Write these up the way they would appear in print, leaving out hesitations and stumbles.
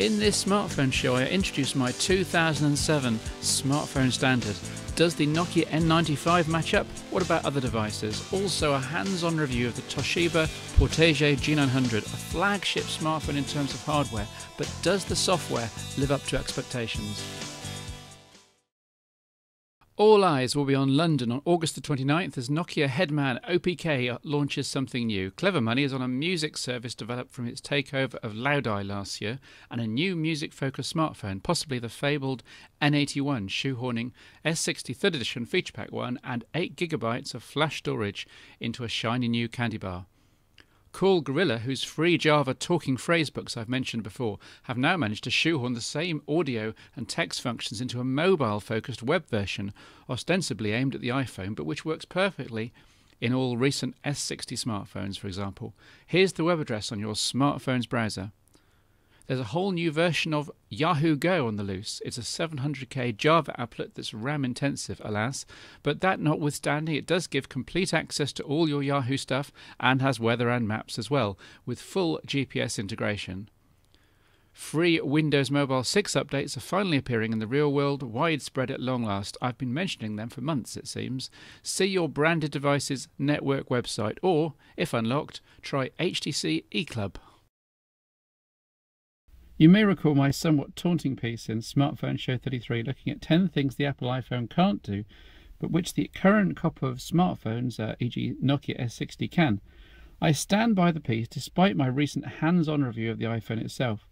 In this smartphone show, I introduced my 2007 smartphone standard. Does the Nokia N95 match up? What about other devices? Also a hands-on review of the Toshiba Portege G900, a flagship smartphone in terms of hardware, but does the software live up to expectations? All eyes will be on London on August the 29th as Nokia headman OPK launches something new. Clever Money is on a music service developed from its takeover of Loudeye last year, and a new music-focused smartphone, possibly the fabled N81, shoehorning S60 3rd edition feature pack 1 and 8GB of flash storage into a shiny new candy bar. Cool Gorilla, whose free Java talking phrase books I've mentioned before, have now managed to shoehorn the same audio and text functions into a mobile-focused web version, ostensibly aimed at the iPhone, but which works perfectly in all recent S60 smartphones, for example. Here's the web address on your smartphone's browser. There's a whole new version of Yahoo Go on the loose. It's a 700k Java applet that's RAM intensive, alas, but that notwithstanding, it does give complete access to all your Yahoo stuff and has weather and maps as well, with full GPS integration. Free Windows Mobile 6 updates are finally appearing in the real world, widespread at long last. I've been mentioning them for months, it seems. See your branded device's network website, or, if unlocked, try HTC eClub. You may recall my somewhat taunting piece in Smartphone Show 33 looking at 10 things the Apple iPhone can't do, but which the current crop of smartphones, e.g. Nokia S60, can. I stand by the piece despite my recent hands-on review of the iPhone itself.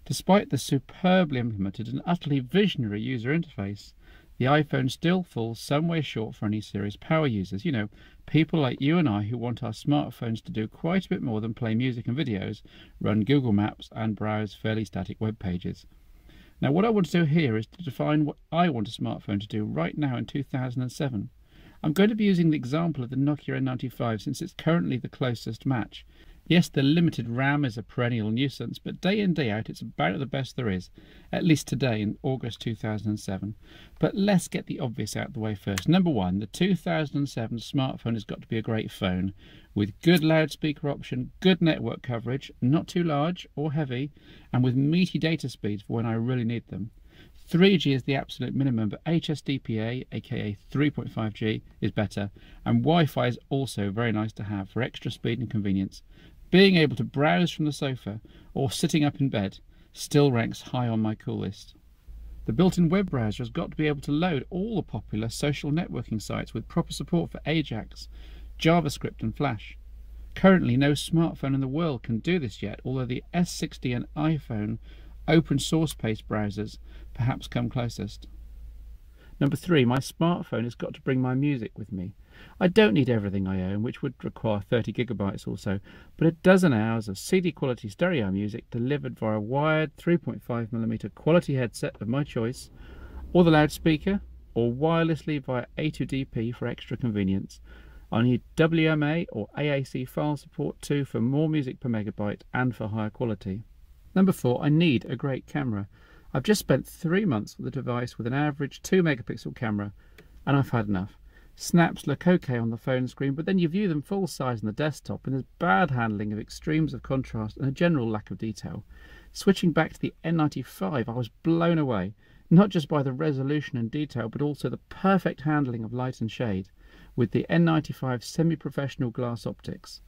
Despite the superbly implemented and utterly visionary user interface, the iPhone still falls some way short for any serious power users. You know, people like you and I who want our smartphones to do quite a bit more than play music and videos, run Google Maps and browse fairly static web pages. Now what I want to do here is to define what I want a smartphone to do right now in 2007. I'm going to be using the example of the Nokia N95 since it's currently the closest match. Yes, the limited RAM is a perennial nuisance, but day in, day out, it's about the best there is, at least today in August 2007. But let's get the obvious out of the way first. Number one, the 2007 smartphone has got to be a great phone, with good loudspeaker option, good network coverage, not too large or heavy, and with meaty data speeds for when I really need them. 3G is the absolute minimum, but HSDPA, aka 3.5G, is better, and Wi-Fi is also very nice to have for extra speed and convenience. Being able to browse from the sofa or sitting up in bed still ranks high on my cool list. The built-in web browser has got to be able to load all the popular social networking sites with proper support for Ajax, JavaScript and Flash. Currently no smartphone in the world can do this yet, although the S60 and iPhone open source-based browsers perhaps come closest. Number three, my smartphone has got to bring my music with me. I don't need everything I own, which would require 30GB or so, but a dozen hours of CD quality stereo music delivered via a wired 3.5mm quality headset of my choice, or the loudspeaker, or wirelessly via A2DP for extra convenience. I need WMA or AAC file support too for more music per megabyte and for higher quality. Number four, I need a great camera. I've just spent 3 months with a device with an average 2-megapixel camera, and I've had enough. Snaps look okay on the phone screen, but then you view them full size on the desktop and there's bad handling of extremes of contrast and a general lack of detail. Switching back to the N95, I was blown away, not just by the resolution and detail, but also the perfect handling of light and shade, with the N95 semi-professional glass optics.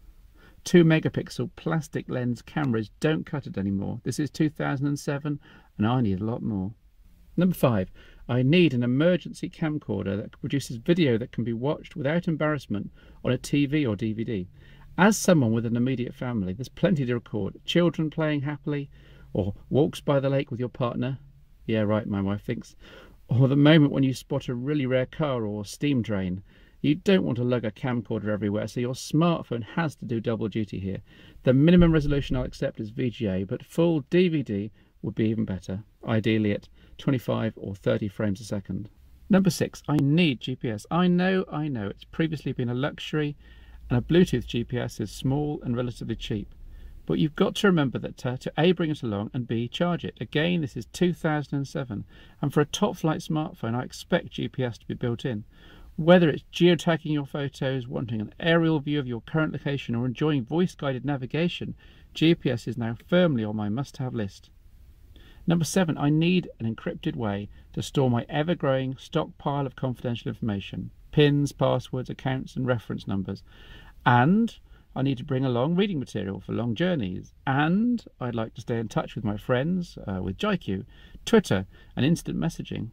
2-megapixel plastic lens cameras don't cut it anymore. This is 2007 and I need a lot more. Number five, I need an emergency camcorder that produces video that can be watched without embarrassment on a TV or DVD. As someone with an immediate family, there's plenty to record. Children playing happily, or walks by the lake with your partner. Yeah, right, my wife thinks. Or the moment when you spot a really rare car or steam drain. You don't want to lug a camcorder everywhere, so your smartphone has to do double duty here. The minimum resolution I'll accept is VGA, but full DVD would be even better, ideally at 25 or 30 frames a second. Number six, I need GPS. I know, it's previously been a luxury, and a Bluetooth GPS is small and relatively cheap. But you've got to remember that to A, bring it along, and B, charge it. Again, this is 2007, and for a top-flight smartphone, I expect GPS to be built in. Whether it's geotagging your photos, wanting an aerial view of your current location, or enjoying voice-guided navigation, GPS is now firmly on my must-have list. Number 7, I need an encrypted way to store my ever-growing stockpile of confidential information, pins, passwords, accounts and reference numbers. And I need to bring along reading material for long journeys. And I'd like to stay in touch with my friends, with JIQ, Twitter and instant messaging.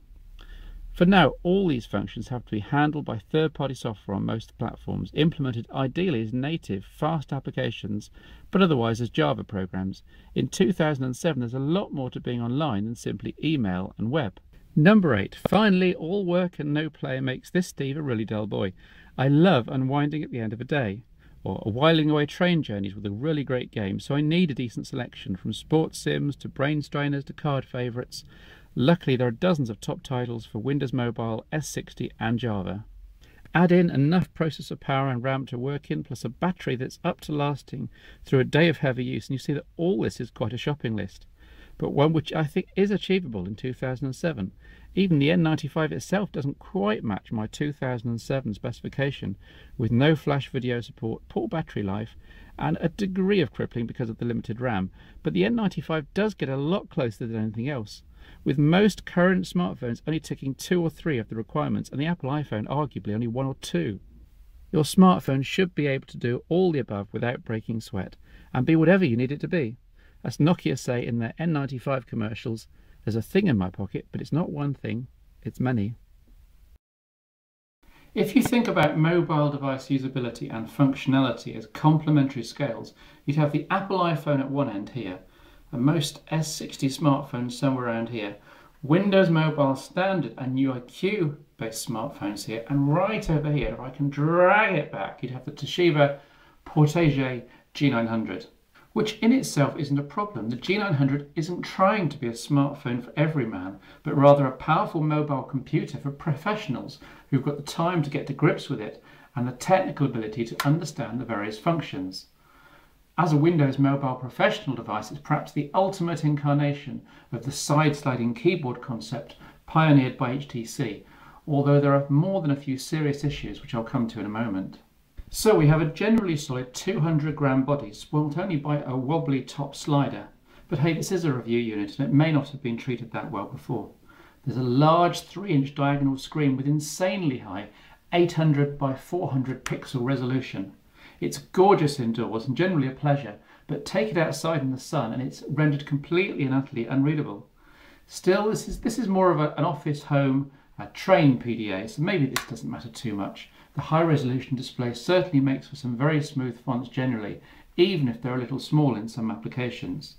For now, all these functions have to be handled by third-party software on most platforms, implemented ideally as native, fast applications, but otherwise as Java programs. In 2007, there's a lot more to being online than simply email and web. Number 8. Finally, all work and no play makes this Steve a really dull boy. I love unwinding at the end of a day, or whiling away train journeys with a really great game, so I need a decent selection, from sports sims to brain strainers to card favourites. Luckily, there are dozens of top titles for Windows Mobile, S60 and Java. Add in enough processor power and RAM to work in, plus a battery that's up to lasting through a day of heavy use, and you see that all this is quite a shopping list, but one which I think is achievable in 2007. Even the N95 itself doesn't quite match my 2007 specification, with no flash video support, poor battery life, and a degree of crippling because of the limited RAM, but the N95 does get a lot closer than anything else, with most current smartphones only ticking 2 or 3 of the requirements, and the Apple iPhone arguably only 1 or 2. Your smartphone should be able to do all the above without breaking sweat, and be whatever you need it to be. As Nokia say in their N95 commercials, there's a thing in my pocket, but it's not one thing, it's many. If you think about mobile device usability and functionality as complementary scales, you'd have the Apple iPhone at one end here, and most S60 smartphones somewhere around here, Windows Mobile Standard and UIQ based smartphones here, and right over here, if I can drag it back, you'd have the Toshiba Portege G900, which in itself isn't a problem. The G900 isn't trying to be a smartphone for every man, but rather a powerful mobile computer for professionals who've got the time to get to grips with it and the technical ability to understand the various functions. As a Windows Mobile professional device, it's perhaps the ultimate incarnation of the side-sliding keyboard concept pioneered by HTC, although there are more than a few serious issues which I'll come to in a moment. So we have a generally solid 200-gram body spoilt only by a wobbly top slider, but hey, this is a review unit and it may not have been treated that well before. There's a large 3-inch diagonal screen with insanely high 800 by 400 pixel resolution. It's gorgeous indoors and generally a pleasure, but take it outside in the sun and it's rendered completely and utterly unreadable. Still, this is more of an office, home, train PDA, so maybe this doesn't matter too much. The high resolution display certainly makes for some very smooth fonts generally, even if they're a little small in some applications.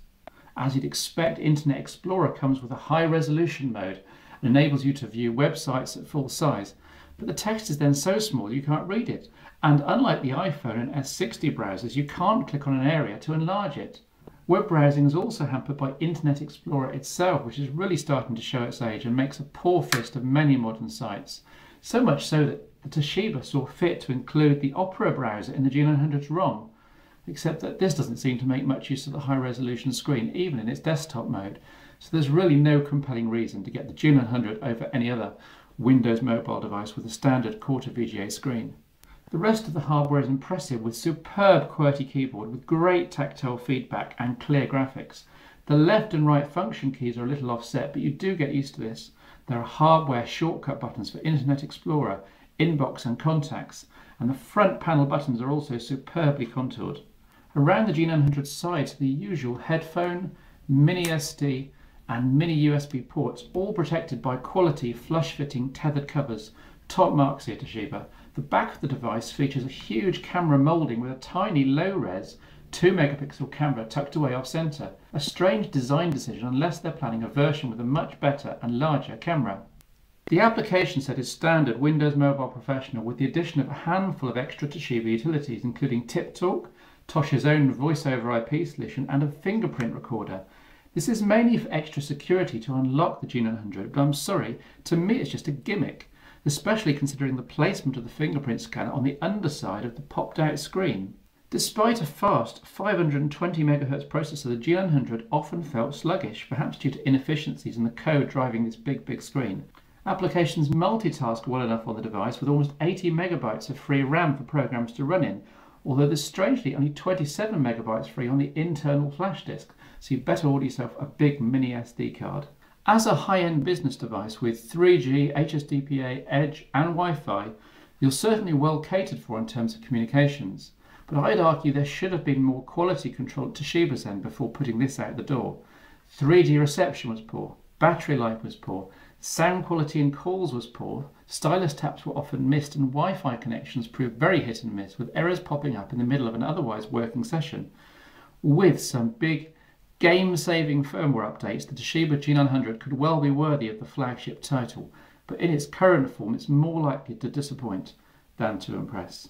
As you'd expect, Internet Explorer comes with a high resolution mode and enables you to view websites at full size, but the text is then so small you can't read it. And unlike the iPhone and S60 browsers, you can't click on an area to enlarge it. Web browsing is also hampered by Internet Explorer itself, which is really starting to show its age and makes a poor fist of many modern sites. So much so that the Toshiba saw fit to include the Opera browser in the G900's ROM, except that this doesn't seem to make much use of the high resolution screen, even in its desktop mode. So there's really no compelling reason to get the G900 over any other Windows mobile device with a standard quarter VGA screen. The rest of the hardware is impressive, with superb QWERTY keyboard with great tactile feedback and clear graphics. The left and right function keys are a little offset, but you do get used to this. There are hardware shortcut buttons for Internet Explorer, Inbox and Contacts, and the front panel buttons are also superbly contoured. Around the G900 sides are the usual headphone, mini SD and mini USB ports, all protected by quality flush-fitting tethered covers. Top marks here, Toshiba. The back of the device features a huge camera moulding with a tiny low-res 2-megapixel camera tucked away off-center. A strange design decision unless they're planning a version with a much better and larger camera. The application set is standard Windows Mobile Professional with the addition of a handful of extra Toshiba utilities, including TipTalk, Toshiba's own voice over IP solution, and a fingerprint recorder. This is mainly for extra security to unlock the G900, but I'm sorry, to me it's just a gimmick, especially considering the placement of the fingerprint scanner on the underside of the popped out screen. Despite a fast 520 MHz processor, the G900 often felt sluggish, perhaps due to inefficiencies in the code driving this big screen. Applications multitask well enough on the device with almost 80 megabytes of free RAM for programs to run in, although there's strangely only 27 megabytes free on the internal flash disk, so you better order yourself a big mini SD card. As a high-end business device with 3G, HSDPA, Edge and Wi-Fi, you're certainly well catered for in terms of communications, but I'd argue there should have been more quality control at Toshiba's end before putting this out the door. 3G reception was poor, battery life was poor, sound quality in calls was poor, stylus taps were often missed, and Wi-Fi connections proved very hit and miss, with errors popping up in the middle of an otherwise working session. With some big game-saving firmware updates, the Toshiba G900 could well be worthy of the flagship title, but in its current form it's more likely to disappoint than to impress.